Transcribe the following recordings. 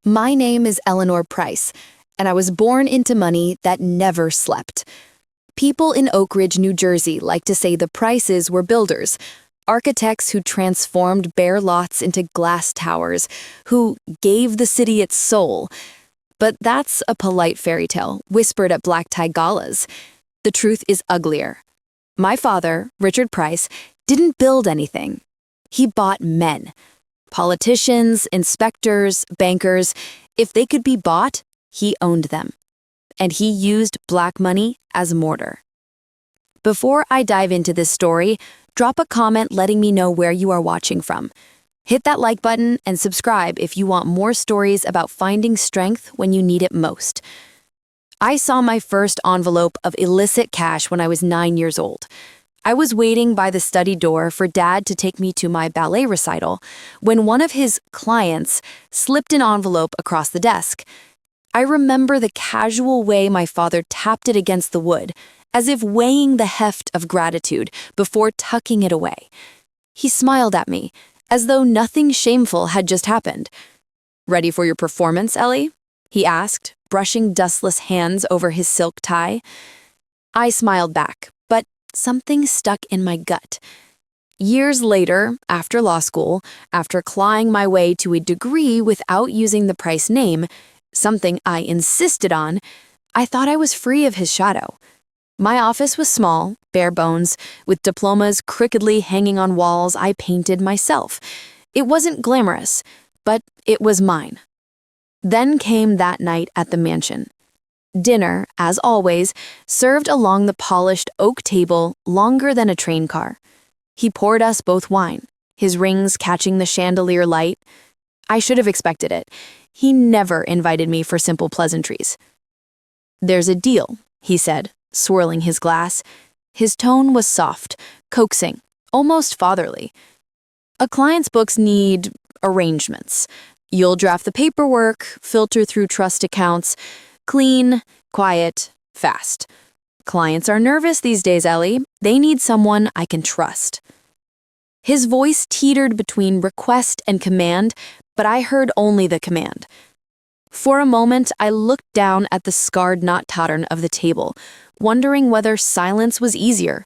My name is Eleanor Price, and I was born into money that never slept. People in Oak Ridge, New Jersey like to say the Prices were builders, architects who transformed bare lots into glass towers, who gave the city its soul. But that's a polite fairy tale, whispered at black tie galas. The truth is uglier. My father, Richard Price, didn't build anything. He bought men. Politicians, inspectors, bankers, if they could be bought, he owned them. And he used black money as mortar. Before I dive into this story, drop a comment letting me know where you are watching from. Hit that like button and subscribe if you want more stories about finding strength when you need it most. I saw my first envelope of illicit cash when I was 9 years old. I was waiting by the study door for Dad to take me to my ballet recital when one of his clients slipped an envelope across the desk. I remember the casual way my father tapped it against the wood, as if weighing the heft of gratitude before tucking it away. He smiled at me, as though nothing shameful had just happened. "Ready for your performance, Ellie?" he asked, brushing dustless hands over his silk tie. I smiled back, but something stuck in my gut. Years later, after law school, after clawing my way to a degree without using the Price name, something I insisted on, I thought I was free of his shadow. My office was small, bare bones, with diplomas crookedly hanging on walls I painted myself. It wasn't glamorous, but it was mine. Then came that night at the mansion. Dinner, as always, served along the polished oak table longer than a train car. He poured us both wine, his rings catching the chandelier light. I should have expected it. He never invited me for simple pleasantries. "There's a deal," he said, swirling his glass. His tone was soft, coaxing, almost fatherly. "A client's books need arrangements. You'll draft the paperwork, filter through trust accounts. Clean, quiet, fast. Clients are nervous these days, Ellie. They need someone I can trust." His voice teetered between request and command, but I heard only the command. For a moment, I looked down at the scarred knot pattern of the table, wondering whether silence was easier.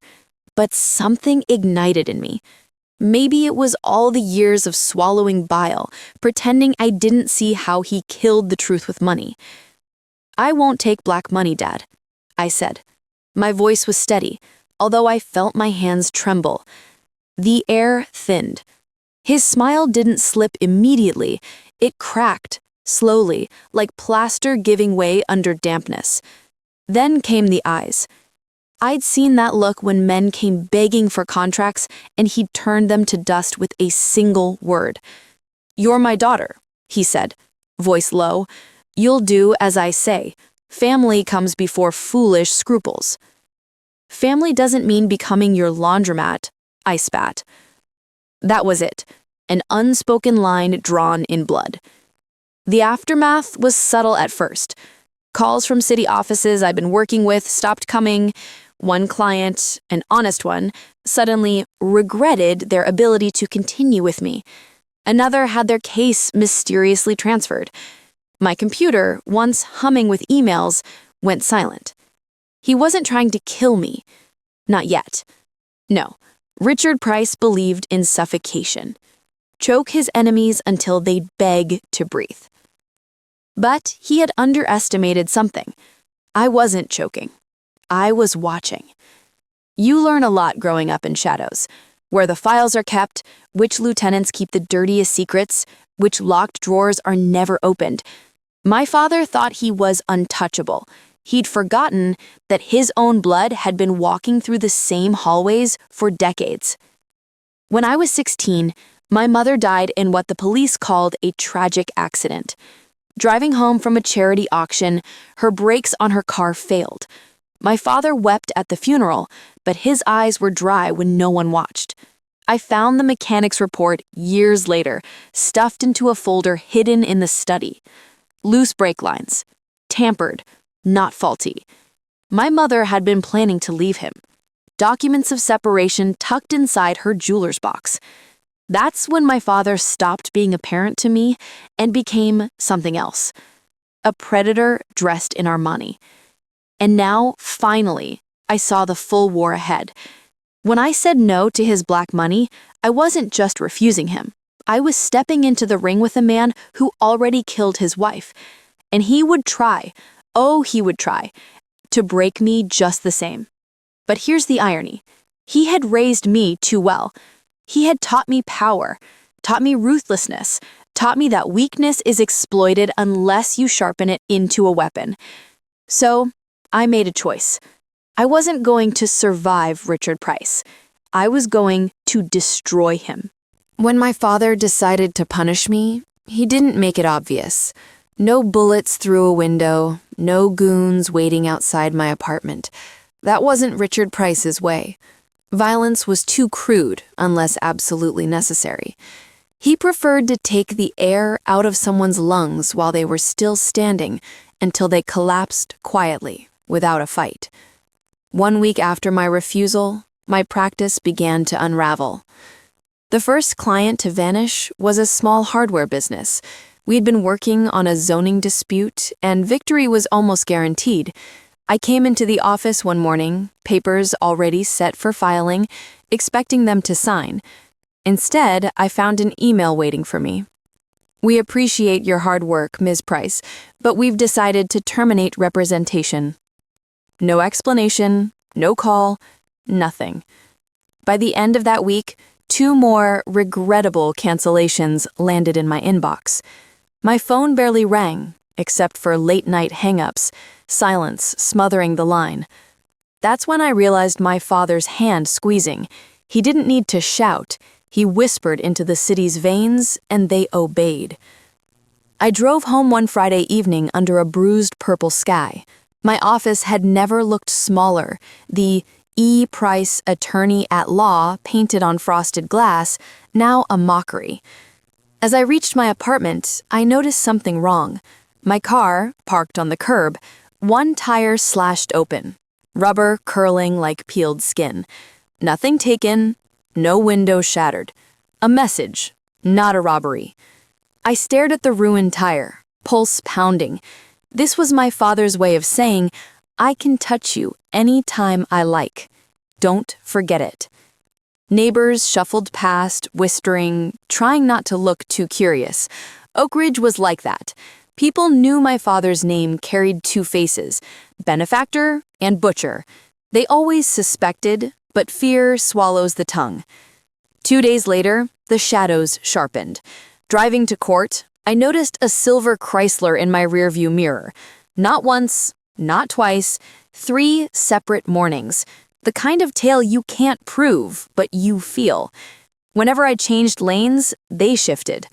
But something ignited in me. Maybe it was all the years of swallowing bile, pretending I didn't see how he killed the truth with money. "I won't take black money, Dad," I said. My voice was steady, although I felt my hands tremble. The air thinned. His smile didn't slip immediately. It cracked, slowly, like plaster giving way under dampness. Then came the eyes. I'd seen that look when men came begging for contracts and he'd turned them to dust with a single word. "You're my daughter," he said, voice low. "You'll do as I say. Family comes before foolish scruples." "Family doesn't mean becoming your laundromat," I spat. That was it, an unspoken line drawn in blood. The aftermath was subtle at first. Calls from city offices I'd been working with stopped coming. One client, an honest one, suddenly regretted their ability to continue with me. Another had their case mysteriously transferred. My computer, once humming with emails, went silent. He wasn't trying to kill me. Not yet. No, Richard Price believed in suffocation. Choke his enemies until they'd beg to breathe. But he had underestimated something. I wasn't choking. I was watching. You learn a lot growing up in shadows. Where the files are kept, which lieutenants keep the dirtiest secrets, which locked drawers are never opened. My father thought he was untouchable. He'd forgotten that his own blood had been walking through the same hallways for decades. When I was 16, my mother died in what the police called a tragic accident. Driving home from a charity auction, her brakes on her car failed. My father wept at the funeral, but his eyes were dry when no one watched. I found the mechanic's report years later, stuffed into a folder hidden in the study. Loose brake lines. Tampered. Not faulty. My mother had been planning to leave him. Documents of separation tucked inside her jeweler's box. That's when my father stopped being a parent to me and became something else, a predator dressed in Armani. And now, finally, I saw the full war ahead. When I said no to his black money, I wasn't just refusing him. I was stepping into the ring with a man who already killed his wife. And he would try, oh, he would try, to break me just the same. But here's the irony. He had raised me too well. He had taught me power, taught me ruthlessness, taught me that weakness is exploited unless you sharpen it into a weapon. So, I made a choice. I wasn't going to survive Richard Price. I was going to destroy him. When my father decided to punish me, he didn't make it obvious. No bullets through a window, no goons waiting outside my apartment. That wasn't Richard Price's way. Violence was too crude unless absolutely necessary. He preferred to take the air out of someone's lungs while they were still standing until they collapsed quietly, without a fight. 1 week after my refusal, my practice began to unravel. The first client to vanish was a small hardware business. We'd been working on a zoning dispute, and victory was almost guaranteed. I came into the office one morning, papers already set for filing, expecting them to sign. Instead, I found an email waiting for me. "We appreciate your hard work, Ms. Price, but we've decided to terminate representation." No explanation, no call, nothing. By the end of that week, 2 more regrettable cancellations landed in my inbox. My phone barely rang, except for late-night hang-ups, silence smothering the line. That's when I realized my father's hand squeezing. He didn't need to shout. He whispered into the city's veins, and they obeyed. I drove home one Friday evening under a bruised purple sky. My office had never looked smaller. The E. Price Attorney at Law painted on frosted glass, now a mockery. As I reached my apartment, I noticed something wrong. My car, parked on the curb, one tire slashed open, rubber curling like peeled skin. Nothing taken, no window shattered. A message, not a robbery. I stared at the ruined tire, pulse pounding. This was my father's way of saying, "I can touch you any time I like. Don't forget it." Neighbors shuffled past, whispering, trying not to look too curious. Oak Ridge was like that. People knew my father's name carried 2 faces, benefactor and butcher. They always suspected, but fear swallows the tongue. 2 days later, the shadows sharpened. Driving to court, I noticed a silver Chrysler in my rearview mirror. Not once, not twice, 3 separate mornings. The kind of tale you can't prove, but you feel. Whenever I changed lanes, they shifted.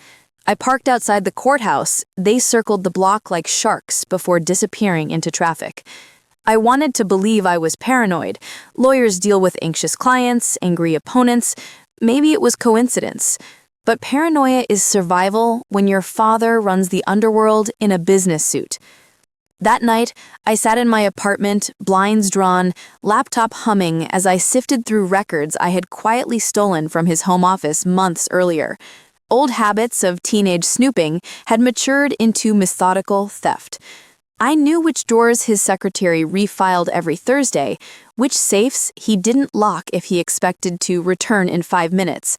I parked outside the courthouse. They circled the block like sharks before disappearing into traffic. I wanted to believe I was paranoid. Lawyers deal with anxious clients, angry opponents. Maybe it was coincidence. But paranoia is survival when your father runs the underworld in a business suit. That night, I sat in my apartment, blinds drawn, laptop humming as I sifted through records I had quietly stolen from his home office months earlier. Old habits of teenage snooping had matured into methodical theft. I knew which drawers his secretary refiled every Thursday, which safes he didn't lock if he expected to return in 5 minutes.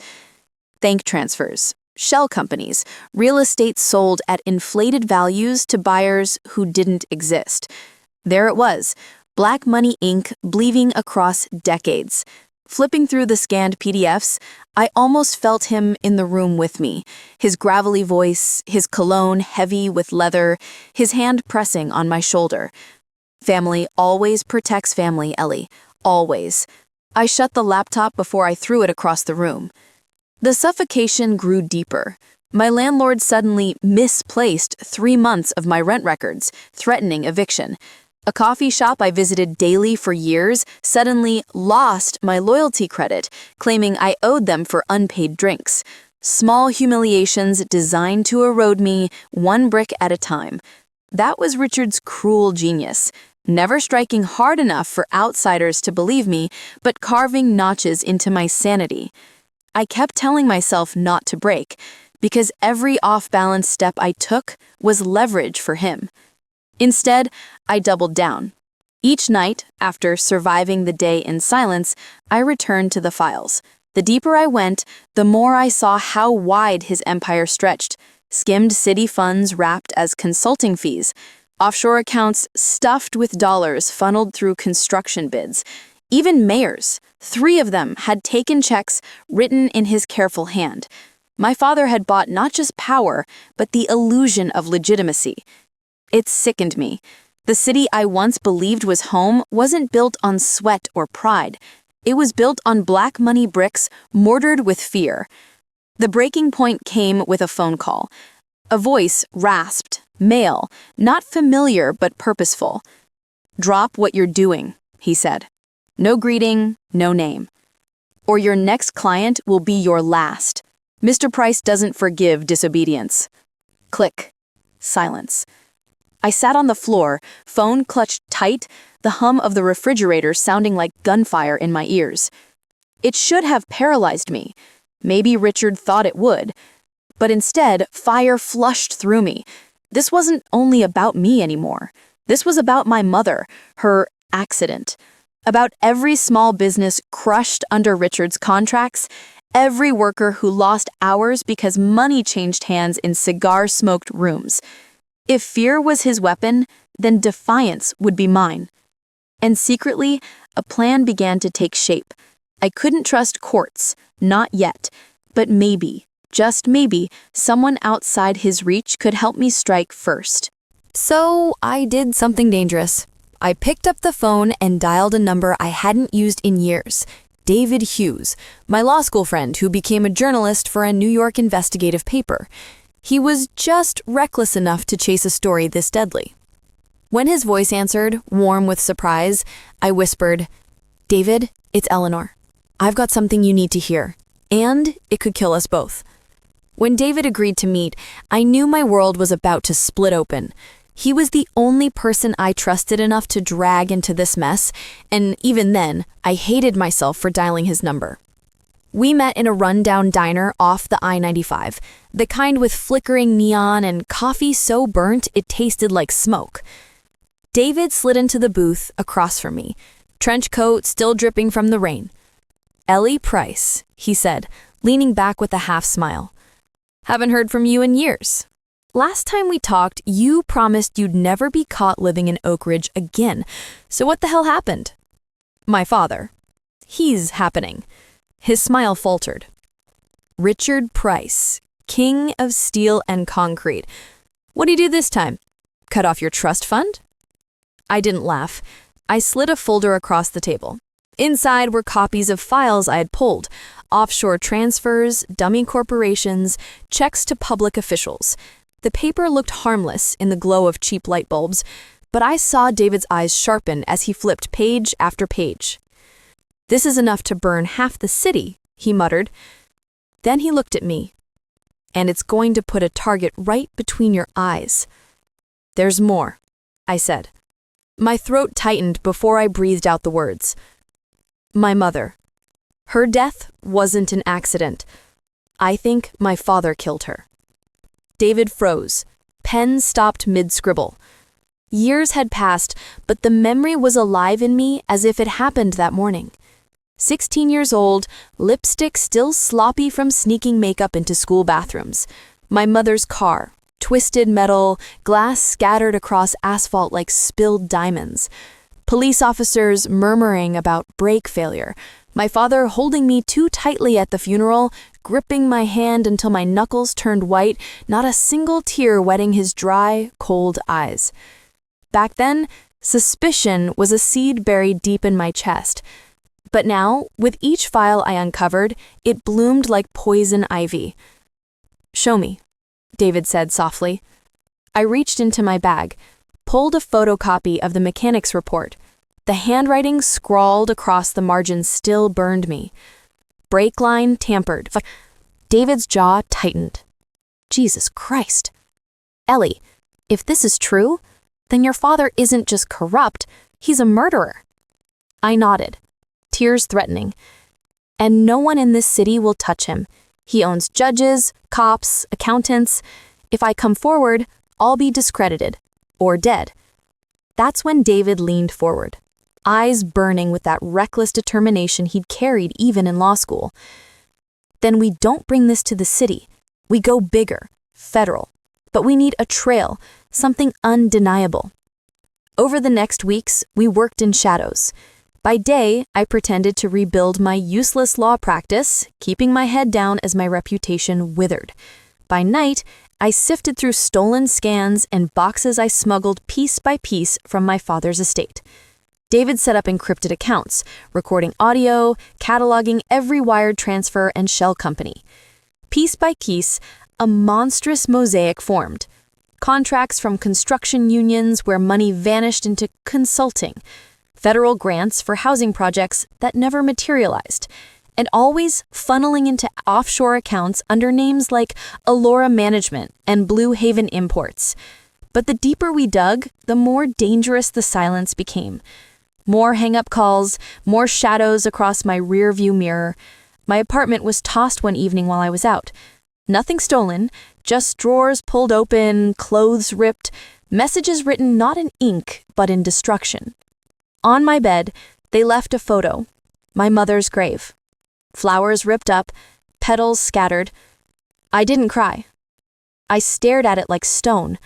Bank transfers, shell companies, real estate sold at inflated values to buyers who didn't exist. There it was, black money ink bleeding across decades. Flipping through the scanned PDFs, I almost felt him in the room with me, his gravelly voice, his cologne heavy with leather, his hand pressing on my shoulder. Family always protects family, Ellie, always. I shut the laptop before I threw it across the room. The suffocation grew deeper. My landlord suddenly misplaced 3 months of my rent records, threatening eviction. A coffee shop I visited daily for years suddenly lost my loyalty credit, claiming I owed them for unpaid drinks. Small humiliations designed to erode me 1 brick at a time. That was Richard's cruel genius, never striking hard enough for outsiders to believe me, but carving notches into my sanity. I kept telling myself not to break, because every off-balance step I took was leverage for him. Instead, I doubled down. Each night, after surviving the day in silence, I returned to the files. The deeper I went, the more I saw how wide his empire stretched. Skimmed city funds wrapped as consulting fees, offshore accounts stuffed with dollars funneled through construction bids. Even mayors, 3 of them, had taken checks written in his careful hand. My father had bought not just power, but the illusion of legitimacy. It sickened me. The city I once believed was home wasn't built on sweat or pride. It was built on black money bricks mortared with fear. The breaking point came with a phone call. A voice rasped, male, not familiar but purposeful. "Drop what you're doing," he said. "No greeting, no name. Or your next client will be your last. Mr. Price doesn't forgive disobedience." Click. Silence. I sat on the floor, phone clutched tight, the hum of the refrigerator sounding like gunfire in my ears. It should have paralyzed me. Maybe Richard thought it would. But instead, fire flushed through me. This wasn't only about me anymore. This was about my mother, her accident. About every small business crushed under Richard's contracts, every worker who lost hours because money changed hands in cigar-smoked rooms. If fear was his weapon, then defiance would be mine. And secretly, a plan began to take shape. I couldn't trust courts, not yet, but maybe, just maybe, someone outside his reach could help me strike first. So I did something dangerous. I picked up the phone and dialed a number I hadn't used in years. David Hughes, my law school friend who became a journalist for a New York investigative paper. He was just reckless enough to chase a story this deadly. When his voice answered, warm with surprise, I whispered, "David, it's Eleanor. I've got something you need to hear, and it could kill us both." When David agreed to meet, I knew my world was about to split open. He was the only person I trusted enough to drag into this mess, and even then, I hated myself for dialing his number. We met in a rundown diner off the I-95, the kind with flickering neon and coffee so burnt it tasted like smoke. David slid into the booth across from me, trench coat still dripping from the rain. "Ellie Price," he said, leaning back with a half smile. "Haven't heard from you in years. Last time we talked, you promised you'd never be caught living in Oak Ridge again, so what the hell happened?" "My father. He's happening." His smile faltered. "Richard Price, king of steel and concrete. What'd he do this time? Cut off your trust fund?" I didn't laugh. I slid a folder across the table. Inside were copies of files I had pulled, offshore transfers, dummy corporations, checks to public officials. The paper looked harmless in the glow of cheap light bulbs, but I saw David's eyes sharpen as he flipped page after page. "This is enough to burn half the city," he muttered. Then he looked at me. "And it's going to put a target right between your eyes." "There's more," I said. My throat tightened before I breathed out the words. "My mother. Her death wasn't an accident. I think my father killed her." David froze. Pen stopped mid-scribble. Years had passed, but the memory was alive in me as if it happened that morning. 16 years old, lipstick still sloppy from sneaking makeup into school bathrooms. My mother's car, twisted metal, glass scattered across asphalt like spilled diamonds. Police officers murmuring about brake failure. My father holding me too tightly at the funeral, gripping my hand until my knuckles turned white, not a single tear wetting his dry, cold eyes. Back then, suspicion was a seed buried deep in my chest. But now, with each file I uncovered, it bloomed like poison ivy. "Show me," David said softly. I reached into my bag, pulled a photocopy of the mechanic's report. The handwriting scrawled across the margin still burned me. Brake line tampered. David's jaw tightened. Jesus Christ. "Ellie, if this is true, then your father isn't just corrupt, he's a murderer." I nodded, tears threatening. And no one in this city will touch him. He owns judges, cops, accountants. If I come forward, I'll be discredited or dead. That's when David leaned forward, eyes burning with that reckless determination he'd carried even in law school. Then we don't bring this to the city. We go bigger, federal. But we need a trail, something undeniable. Over the next weeks, we worked in shadows. By day, I pretended to rebuild my useless law practice, keeping my head down as my reputation withered. By night, I sifted through stolen scans and boxes I smuggled piece by piece from my father's estate. David set up encrypted accounts, recording audio, cataloging every wired transfer and shell company. Piece by piece, a monstrous mosaic formed. Contracts from construction unions where money vanished into consulting, federal grants for housing projects that never materialized, and always funneling into offshore accounts under names like Allura Management and Blue Haven Imports. But the deeper we dug, the more dangerous the silence became. More hang-up calls, more shadows across my rear-view mirror. My apartment was tossed one evening while I was out. Nothing stolen, just drawers pulled open, clothes ripped, messages written not in ink, but in destruction. On my bed, they left a photo, my mother's grave. Flowers ripped up, petals scattered. I didn't cry. I stared at it like stone.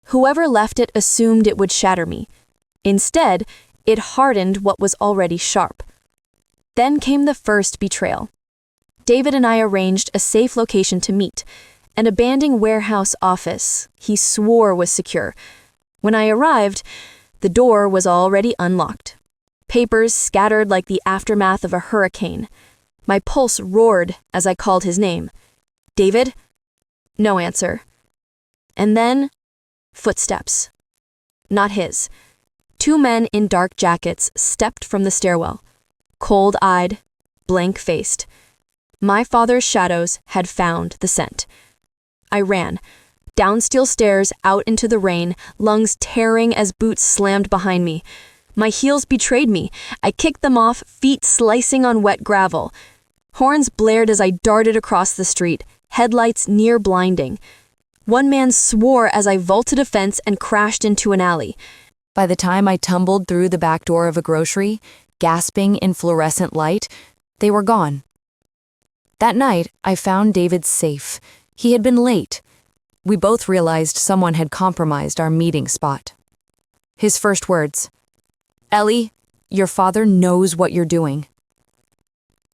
Whoever left it assumed it would shatter me. Instead, it hardened what was already sharp. Then came the first betrayal. David and I arranged a safe location to meet, an abandoned warehouse office he swore was secure. When I arrived, the door was already unlocked. Papers scattered like the aftermath of a hurricane. My pulse roared as I called his name. David? No answer. And then, footsteps. Not his. Two men in dark jackets stepped from the stairwell, cold-eyed, blank-faced. My father's shadows had found the scent. I ran, down steel stairs, out into the rain, lungs tearing as boots slammed behind me. My heels betrayed me. I kicked them off, feet slicing on wet gravel. Horns blared as I darted across the street, headlights near blinding. One man swore as I vaulted a fence and crashed into an alley. By the time I tumbled through the back door of a grocery, gasping in fluorescent light, they were gone. That night, I found David safe. He had been late. We both realized someone had compromised our meeting spot. His first words, "Ellie, your father knows what you're doing."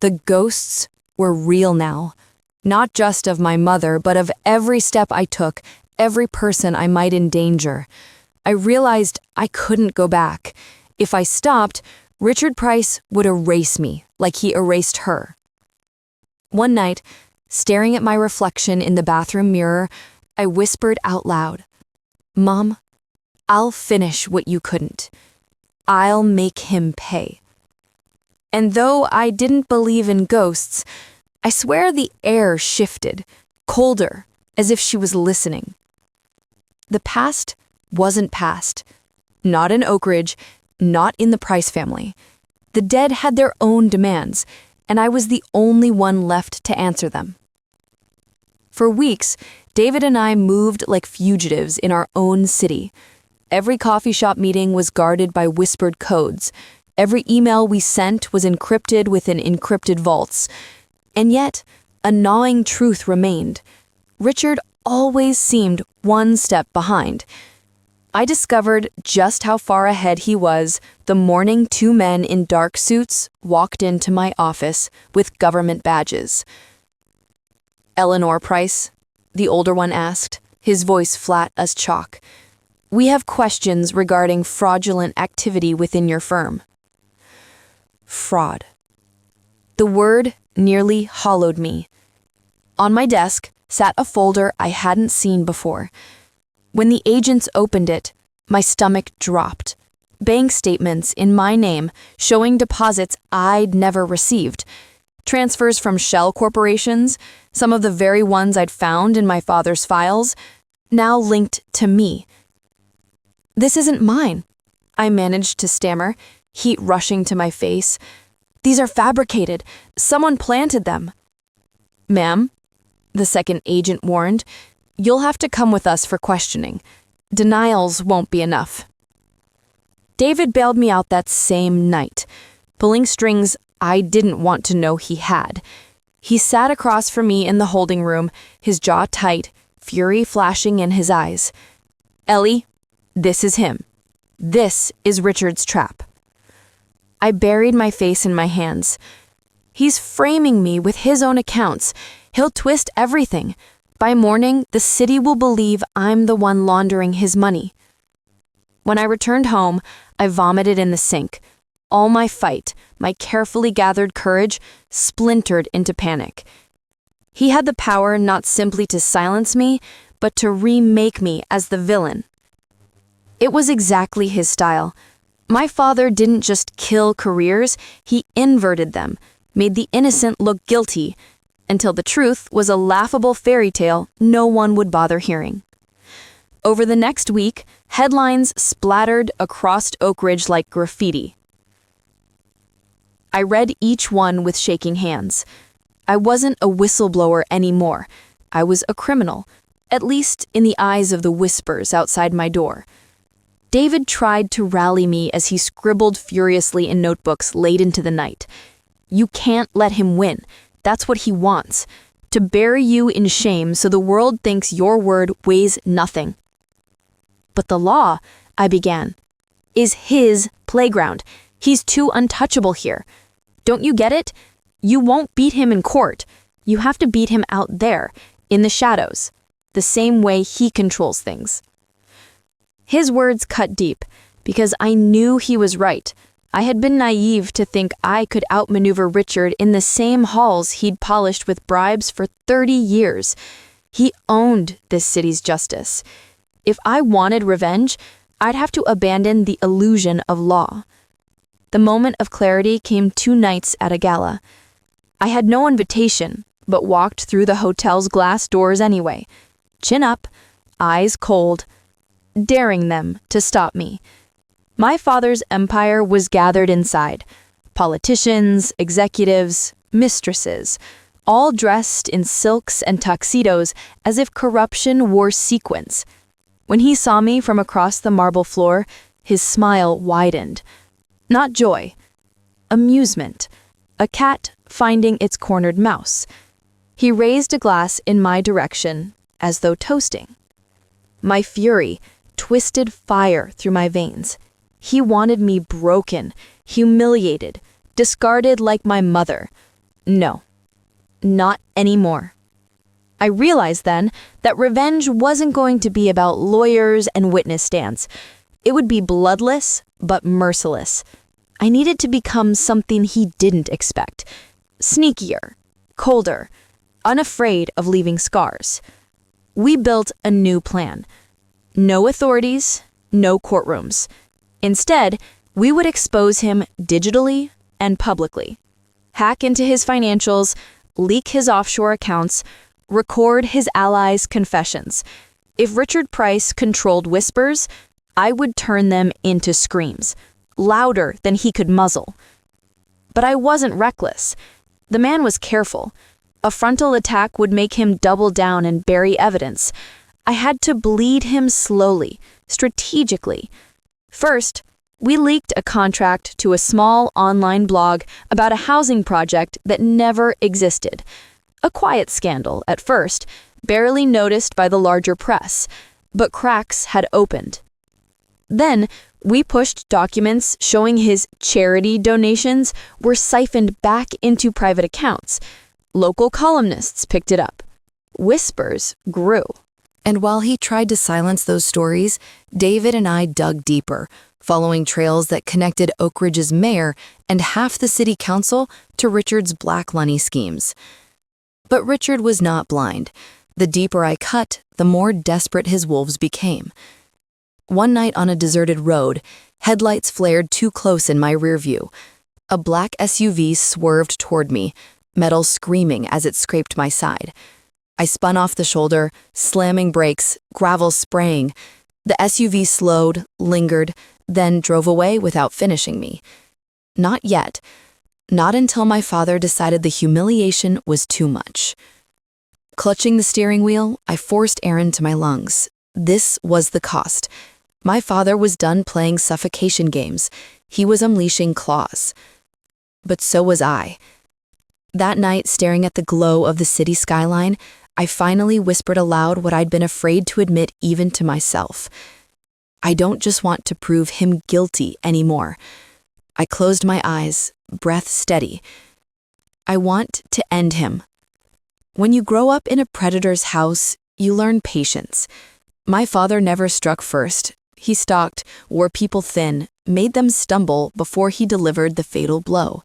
The ghosts were real now, not just of my mother, but of every step I took, every person I might endanger. I realized I couldn't go back. If I stopped, Richard Price would erase me like he erased her. One night, staring at my reflection in the bathroom mirror, I whispered out loud, "Mom, I'll finish what you couldn't. I'll make him pay." And though I didn't believe in ghosts, I swear the air shifted, colder, as if she was listening. The past wasn't past. Not in Oak Ridge, not in the Price family. The dead had their own demands, and I was the only one left to answer them. For weeks, David and I moved like fugitives in our own city. Every coffee shop meeting was guarded by whispered codes. Every email we sent was encrypted within encrypted vaults. And yet, a gnawing truth remained. Richard always seemed one step behind. I discovered just how far ahead he was the morning two men in dark suits walked into my office with government badges. "Eleanor Price?" the older one asked, his voice flat as chalk. "We have questions regarding fraudulent activity within your firm." Fraud. The word nearly hollowed me. On my desk sat a folder I hadn't seen before. When the agents opened it, my stomach dropped. Bank statements in my name showing deposits I'd never received. Transfers from shell corporations, some of the very ones I'd found in my father's files, now linked to me. "This isn't mine," I managed to stammer, heat rushing to my face. These are fabricated. Someone planted them. Ma'am, the second agent warned, you'll have to come with us for questioning. Denials won't be enough. David bailed me out that same night, pulling strings I didn't want to know he had. He sat across from me in the holding room, his jaw tight, fury flashing in his eyes. Ellie, this is him. This is Richard's trap. I buried my face in my hands. He's framing me with his own accounts. He'll twist everything. By morning, the city will believe I'm the one laundering his money. When I returned home, I vomited in the sink. All my fight, my carefully gathered courage, splintered into panic. He had the power not simply to silence me, but to remake me as the villain. It was exactly his style. My father didn't just kill careers, he inverted them, made the innocent look guilty, until the truth was a laughable fairy tale no one would bother hearing. Over the next week, headlines splattered across Oak Ridge like graffiti. I read each one with shaking hands. I wasn't a whistleblower anymore. I was a criminal, at least in the eyes of the whispers outside my door. David tried to rally me as he scribbled furiously in notebooks late into the night. You can't let him win. That's what he wants. To bury you in shame so the world thinks your word weighs nothing. But the law, I began, is his playground. He's too untouchable here. Don't you get it? You won't beat him in court. You have to beat him out there, in the shadows, the same way he controls things. His words cut deep, because I knew he was right. I had been naive to think I could outmaneuver Richard in the same halls he'd polished with bribes for 30 years. He owned this city's justice. If I wanted revenge, I'd have to abandon the illusion of law. The moment of clarity came 2 nights at a gala. I had no invitation, but walked through the hotel's glass doors anyway, chin up, eyes cold, daring them to stop me. My father's empire was gathered inside. Politicians, executives, mistresses, all dressed in silks and tuxedos as if corruption wore sequins. When he saw me from across the marble floor, his smile widened. Not joy, amusement, a cat finding its cornered mouse. He raised a glass in my direction, as though toasting. My fury twisted fire through my veins. He wanted me broken, humiliated, discarded like my mother. No, not anymore. I realized then that revenge wasn't going to be about lawyers and witness stands. It would be bloodless, but merciless. I needed to become something he didn't expect. Sneakier, colder, unafraid of leaving scars. We built a new plan. No authorities, no courtrooms. Instead, we would expose him digitally and publicly. Hack into his financials, leak his offshore accounts, record his allies' confessions. If Richard Price controlled whispers, I would turn them into screams, louder than he could muzzle. But I wasn't reckless. The man was careful. A frontal attack would make him double down and bury evidence. I had to bleed him slowly, strategically. First, we leaked a contract to a small online blog about a housing project that never existed. A quiet scandal at first, barely noticed by the larger press, but cracks had opened. Then, we pushed documents showing his charity donations were siphoned back into private accounts. Local columnists picked it up. Whispers grew. And while he tried to silence those stories, David and I dug deeper, following trails that connected Oak Ridge's mayor and half the city council to Richard's black money schemes. But Richard was not blind. The deeper I cut, the more desperate his wolves became. One night on a deserted road, headlights flared too close in my rear view. A black SUV swerved toward me, metal screaming as it scraped my side. I spun off the shoulder, slamming brakes, gravel spraying. The SUV slowed, lingered, then drove away without finishing me. Not yet. Not until my father decided the humiliation was too much. Clutching the steering wheel, I forced air into my lungs. This was the cost. My father was done playing suffocation games. He was unleashing claws. But so was I. That night, staring at the glow of the city skyline, I finally whispered aloud what I'd been afraid to admit even to myself. I don't just want to prove him guilty anymore. I closed my eyes, breath steady. I want to end him. When you grow up in a predator's house, you learn patience. My father never struck first. He stalked, wore people thin, made them stumble before he delivered the fatal blow.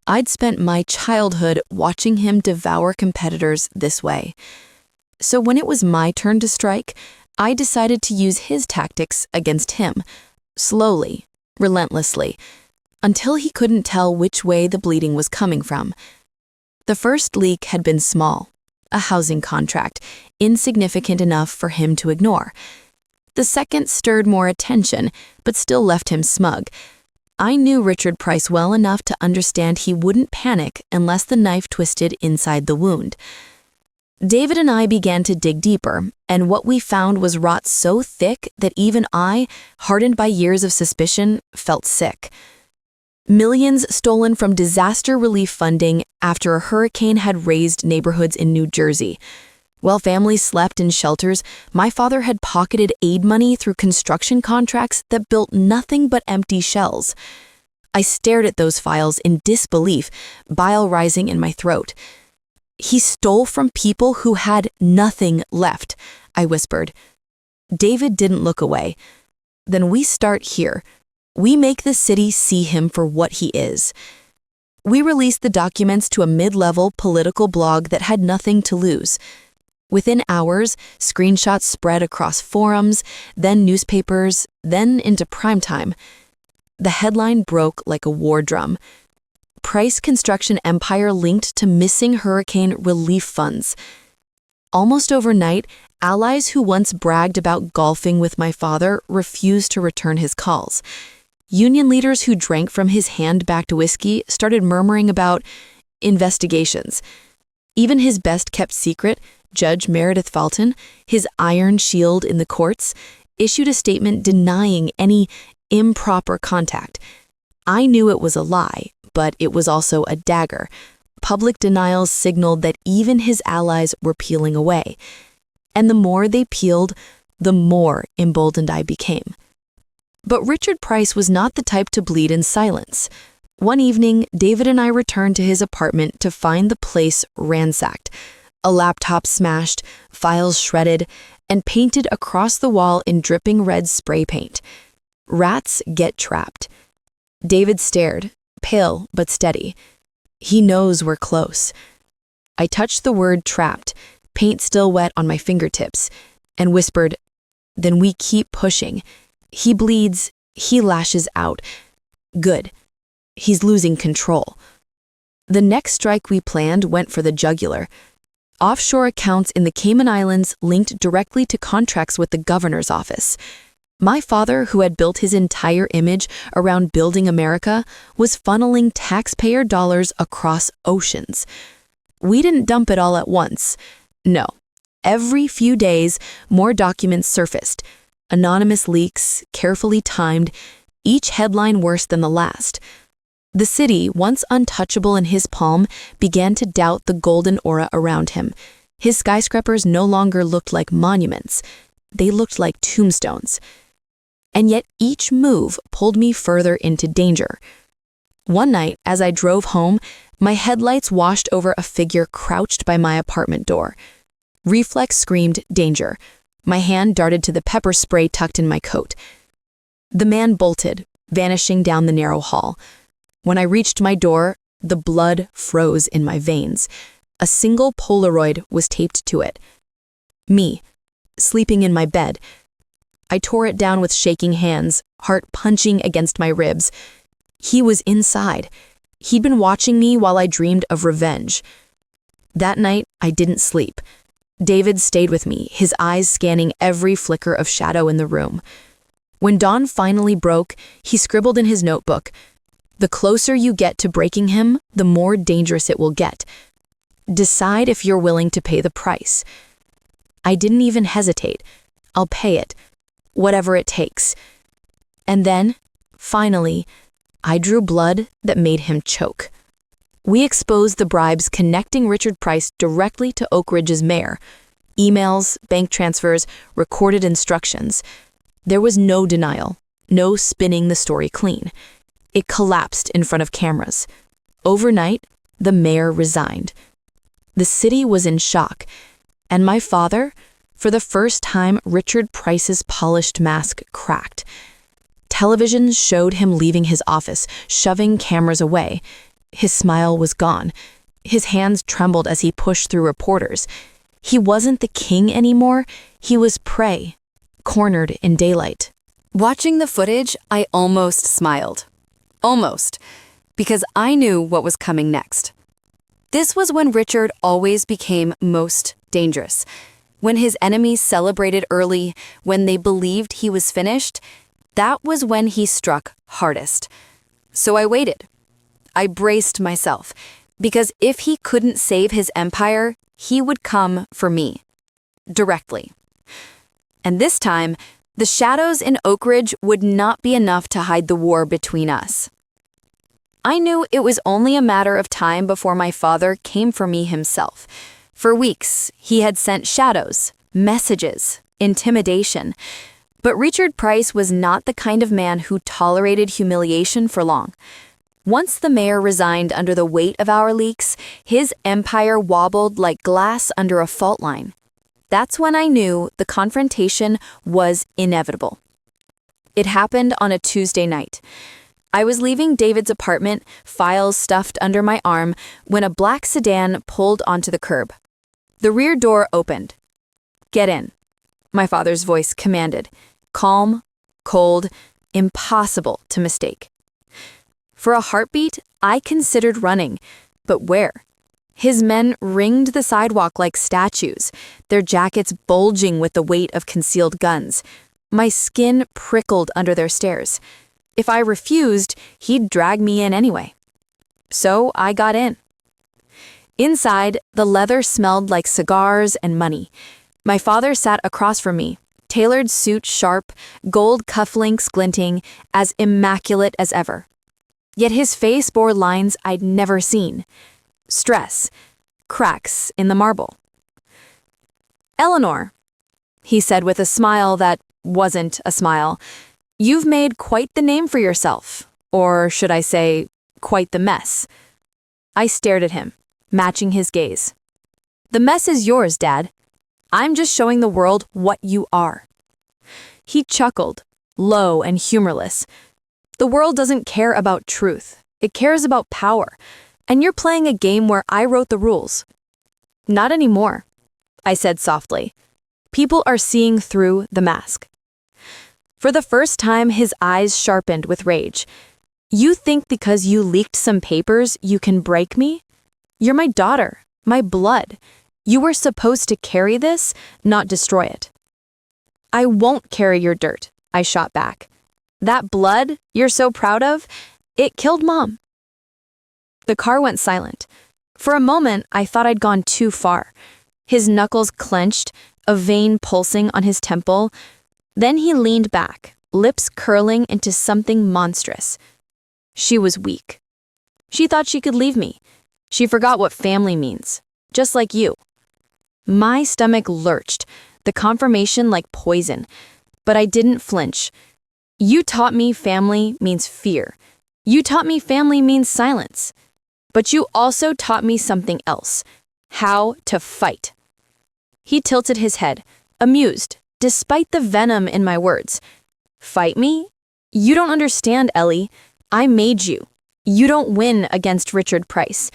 I'd spent my childhood watching him devour competitors this way. So when it was my turn to strike, I decided to use his tactics against him, slowly, relentlessly, until he couldn't tell which way the bleeding was coming from. The first leak had been small, a housing contract, insignificant enough for him to ignore. The second stirred more attention, but still left him smug. I knew Richard Price well enough to understand he wouldn't panic unless the knife twisted inside the wound. David and I began to dig deeper, and what we found was rot so thick that even I, hardened by years of suspicion, felt sick. Millions stolen from disaster relief funding after a hurricane had razed neighborhoods in New Jersey. While families slept in shelters, my father had pocketed aid money through construction contracts that built nothing but empty shells. I stared at those files in disbelief, bile rising in my throat. "He stole from people who had nothing left," I whispered. David didn't look away. "Then we start here. We make the city see him for what he is." We released the documents to a mid-level political blog that had nothing to lose. Within hours, screenshots spread across forums, then newspapers, then into primetime. The headline broke like a war drum. Price Construction Empire linked to missing hurricane relief funds. Almost overnight, allies who once bragged about golfing with my father refused to return his calls. Union leaders who drank from his hand-backed whiskey started murmuring about investigations. Even his best-kept secret, Judge Meredith Fulton, his iron shield in the courts, issued a statement denying any improper contact. I knew it was a lie, but it was also a dagger. Public denials signaled that even his allies were peeling away. And the more they peeled, the more emboldened I became. But Richard Price was not the type to bleed in silence. One evening, David and I returned to his apartment to find the place ransacked. A laptop smashed, files shredded, and painted across the wall in dripping red spray paint. Rats get trapped. David stared, pale but steady. He knows we're close. I touched the word trapped, paint still wet on my fingertips, and whispered, "Then we keep pushing. He bleeds, he lashes out. Good. He's losing control." The next strike we planned went for the jugular. Offshore accounts in the Cayman Islands linked directly to contracts with the governor's office. My father, who had built his entire image around building America, was funneling taxpayer dollars across oceans. We didn't dump it all at once. No. Every few days, more documents surfaced. Anonymous leaks, carefully timed, each headline worse than the last. The city, once untouchable in his palm, began to doubt the golden aura around him. His skyscrapers no longer looked like monuments. They looked like tombstones. And yet each move pulled me further into danger. One night, as I drove home, my headlights washed over a figure crouched by my apartment door. Reflex screamed danger. My hand darted to the pepper spray tucked in my coat. The man bolted, vanishing down the narrow hall. When I reached my door, the blood froze in my veins. A single Polaroid was taped to it. Me, sleeping in my bed. I tore it down with shaking hands, heart punching against my ribs. He was inside. He'd been watching me while I dreamed of revenge. That night, I didn't sleep. David stayed with me, his eyes scanning every flicker of shadow in the room. When dawn finally broke, he scribbled in his notebook, The closer you get to breaking him, the more dangerous it will get. Decide if you're willing to pay the price. I didn't even hesitate. I'll pay it, whatever it takes. And then, finally, I drew blood that made him choke. We exposed the bribes connecting Richard Price directly to Oak Ridge's mayor. Emails, bank transfers, recorded instructions. There was no denial, no spinning the story clean. It collapsed in front of cameras. Overnight, the mayor resigned. The city was in shock, and my father, for the first time, Richard Price's polished mask cracked. Television showed him leaving his office, shoving cameras away. His smile was gone. His hands trembled as he pushed through reporters. He wasn't the king anymore. He was prey, cornered in daylight. Watching the footage, I almost smiled. Almost. Because I knew what was coming next. This was when Richard always became most dangerous. When his enemies celebrated early, when they believed he was finished, that was when he struck hardest. So I waited. I braced myself, because if he couldn't save his empire, he would come for me. Directly. And this time, the shadows in Oak Ridge would not be enough to hide the war between us. I knew it was only a matter of time before my father came for me himself. For weeks, he had sent shadows, messages, intimidation. But Richard Price was not the kind of man who tolerated humiliation for long. Once the mayor resigned under the weight of our leaks, his empire wobbled like glass under a fault line. That's when I knew the confrontation was inevitable. It happened on a Tuesday night. I was leaving David's apartment, files stuffed under my arm, when a black sedan pulled onto the curb. The rear door opened. "Get in," my father's voice commanded. Calm, cold, impossible to mistake. For a heartbeat, I considered running, but where? His men ringed the sidewalk like statues, their jackets bulging with the weight of concealed guns. My skin prickled under their stares. If I refused, he'd drag me in anyway. So I got in. Inside, the leather smelled like cigars and money. My father sat across from me, tailored suit sharp, gold cufflinks glinting, as immaculate as ever. Yet his face bore lines I'd never seen. Stress, cracks in the marble. "Eleanor," he said with a smile that wasn't a smile, "you've made quite the name for yourself, or should I say, quite the mess." I stared at him, matching his gaze. "The mess is yours, Dad. I'm just showing the world what you are." He chuckled, low and humorless. "The world doesn't care about truth. It cares about power. And you're playing a game where I wrote the rules." "Not anymore," I said softly. "People are seeing through the mask." For the first time, his eyes sharpened with rage. "You think because you leaked some papers, you can break me? You're my daughter, my blood. You were supposed to carry this, not destroy it." "I won't carry your dirt," I shot back. "That blood you're so proud of, it killed Mom." The car went silent. For a moment, I thought I'd gone too far. His knuckles clenched, a vein pulsing on his temple. Then he leaned back, lips curling into something monstrous. She was weak. She thought she could leave me. She forgot what family means, just like you. My stomach lurched, the confirmation like poison, but I didn't flinch. "You taught me family means fear. You taught me family means silence. But you also taught me something else, how to fight." He tilted his head, amused, despite the venom in my words. "Fight me? You don't understand, Ellie. I made you. You don't win against Richard Price.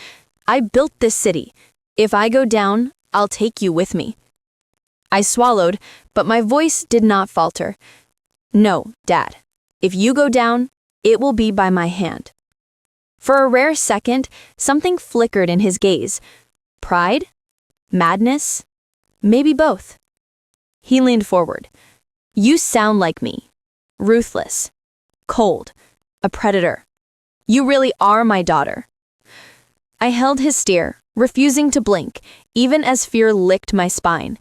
I built this city. If I go down, I'll take you with me." I swallowed, but my voice did not falter. "No, Dad. If you go down, it will be by my hand." For a rare second, something flickered in his gaze. Pride? Madness? Maybe both. He leaned forward. "You sound like me. Ruthless. Cold. A predator. You really are my daughter." I held his stare, refusing to blink, even as fear licked my spine.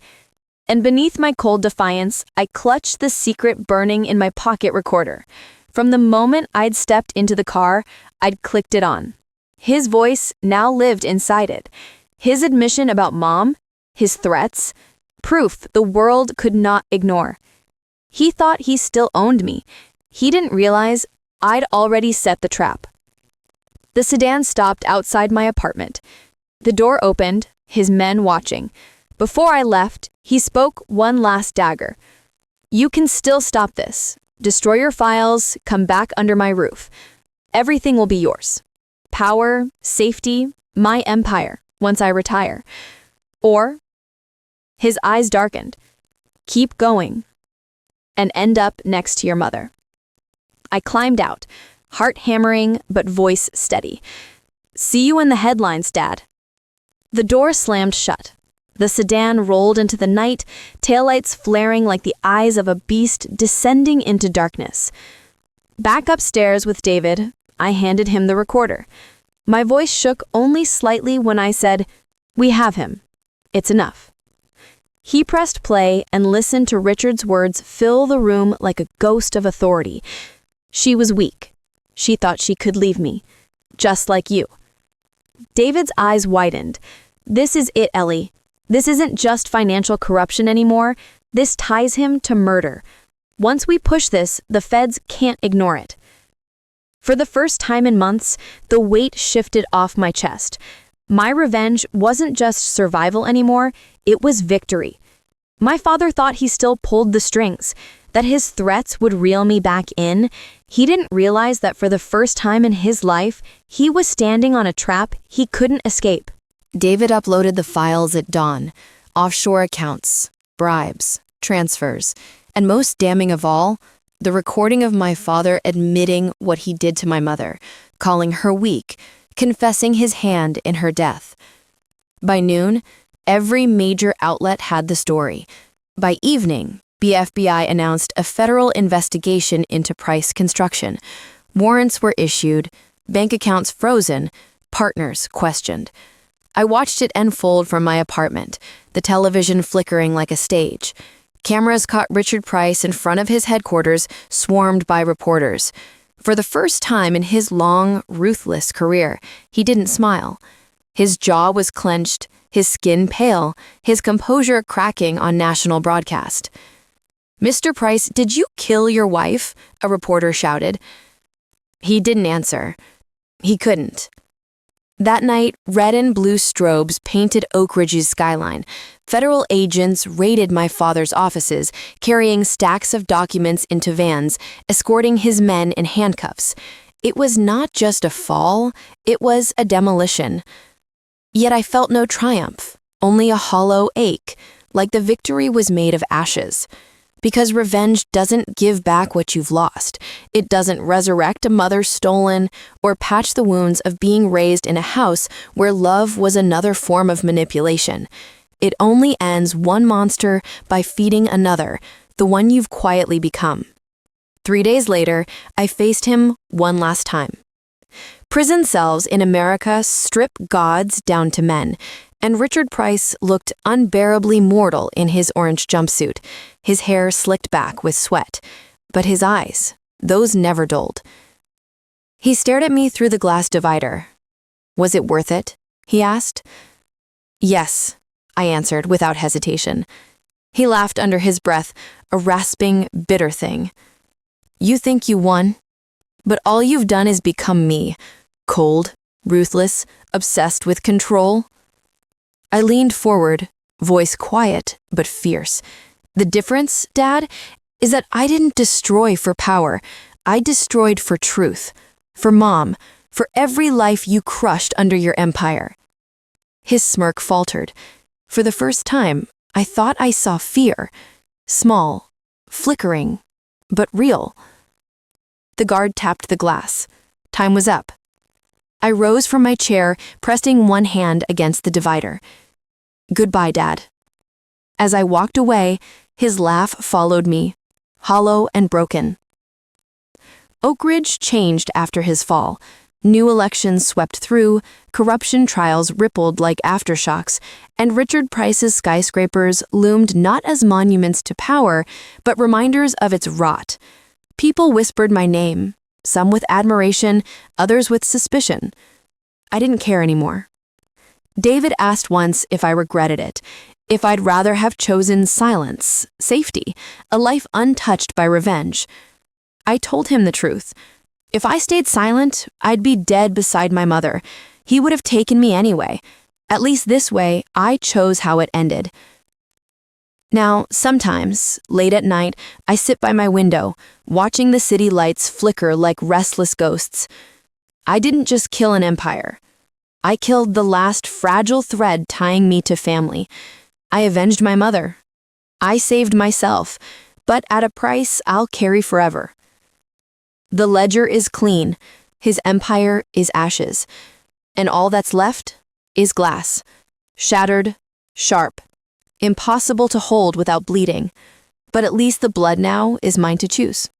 And beneath my cold defiance, I clutched the secret burning in my pocket recorder. From the moment I'd stepped into the car, I'd clicked it on. His voice now lived inside it. His admission about Mom, his threats, proof the world could not ignore. He thought he still owned me. He didn't realize I'd already set the trap. The sedan stopped outside my apartment. The door opened, his men watching. Before I left, he spoke one last dagger. "You can still stop this. Destroy your files, come back under my roof. Everything will be yours. Power, safety, my empire, once I retire. Or," his eyes darkened, "keep going and end up next to your mother." I climbed out, heart hammering but voice steady. "See you in the headlines, Dad." The door slammed shut. The sedan rolled into the night, taillights flaring like the eyes of a beast descending into darkness. Back upstairs with David, I handed him the recorder. My voice shook only slightly when I said, "We have him. It's enough." He pressed play and listened to Richard's words fill the room like a ghost of authority. She was weak. She thought she could leave me, just like you. David's eyes widened. "This is it, Ellie. This isn't just financial corruption anymore. This ties him to murder. Once we push this, the feds can't ignore it." For the first time in months, the weight shifted off my chest. My revenge wasn't just survival anymore, it was victory. My father thought he still pulled the strings, that his threats would reel me back in. He didn't realize that for the first time in his life, he was standing on a trap he couldn't escape. David uploaded the files at dawn, offshore accounts, bribes, transfers, and most damning of all, the recording of my father admitting what he did to my mother, calling her weak, confessing his hand in her death. By noon, every major outlet had the story. By evening, the FBI announced a federal investigation into Price Construction. Warrants were issued, bank accounts frozen, partners questioned. I watched it unfold from my apartment, the television flickering like a stage. Cameras caught Richard Price in front of his headquarters, swarmed by reporters. For the first time in his long, ruthless career, he didn't smile. His jaw was clenched, his skin pale, his composure cracking on national broadcast. "Mr. Price, did you kill your wife?" a reporter shouted. He didn't answer. He couldn't. That night, red and blue strobes painted Oak Ridge's skyline. Federal agents raided my father's offices, carrying stacks of documents into vans, escorting his men in handcuffs. It was not just a fall, it was a demolition. Yet I felt no triumph, only a hollow ache, like the victory was made of ashes. Because revenge doesn't give back what you've lost. It doesn't resurrect a mother stolen or patch the wounds of being raised in a house where love was another form of manipulation. It only ends one monster by feeding another, the one you've quietly become. 3 days later, I faced him one last time. Prison cells in America strip gods down to men, and Richard Price looked unbearably mortal in his orange jumpsuit, his hair slicked back with sweat. But his eyes, those never dulled. He stared at me through the glass divider. "Was it worth it?" he asked. "Yes," I answered without hesitation. He laughed under his breath, a rasping, bitter thing. "You think you won? But all you've done is become me, cold, ruthless, obsessed with control." I leaned forward, voice quiet but fierce. "The difference, Dad, is that I didn't destroy for power. I destroyed for truth, for Mom, for every life you crushed under your empire." His smirk faltered. For the first time, I thought I saw fear, small, flickering, but real. The guard tapped the glass. Time was up. I rose from my chair, pressing one hand against the divider. "Goodbye, Dad." As I walked away, his laugh followed me, hollow and broken. Oak Ridge changed after his fall. New elections swept through, corruption trials rippled like aftershocks, and Richard Price's skyscrapers loomed not as monuments to power, but reminders of its rot. People whispered my name, some with admiration, others with suspicion. I didn't care anymore. David asked once if I regretted it, if I'd rather have chosen silence, safety, a life untouched by revenge. I told him the truth. If I stayed silent, I'd be dead beside my mother. He would have taken me anyway. At least this way, I chose how it ended. Now, sometimes, late at night, I sit by my window, watching the city lights flicker like restless ghosts. I didn't just kill an empire. I killed the last fragile thread tying me to family. I avenged my mother. I saved myself, but at a price I'll carry forever. The ledger is clean, his empire is ashes, and all that's left is glass, shattered, sharp, impossible to hold without bleeding, but at least the blood now is mine to choose.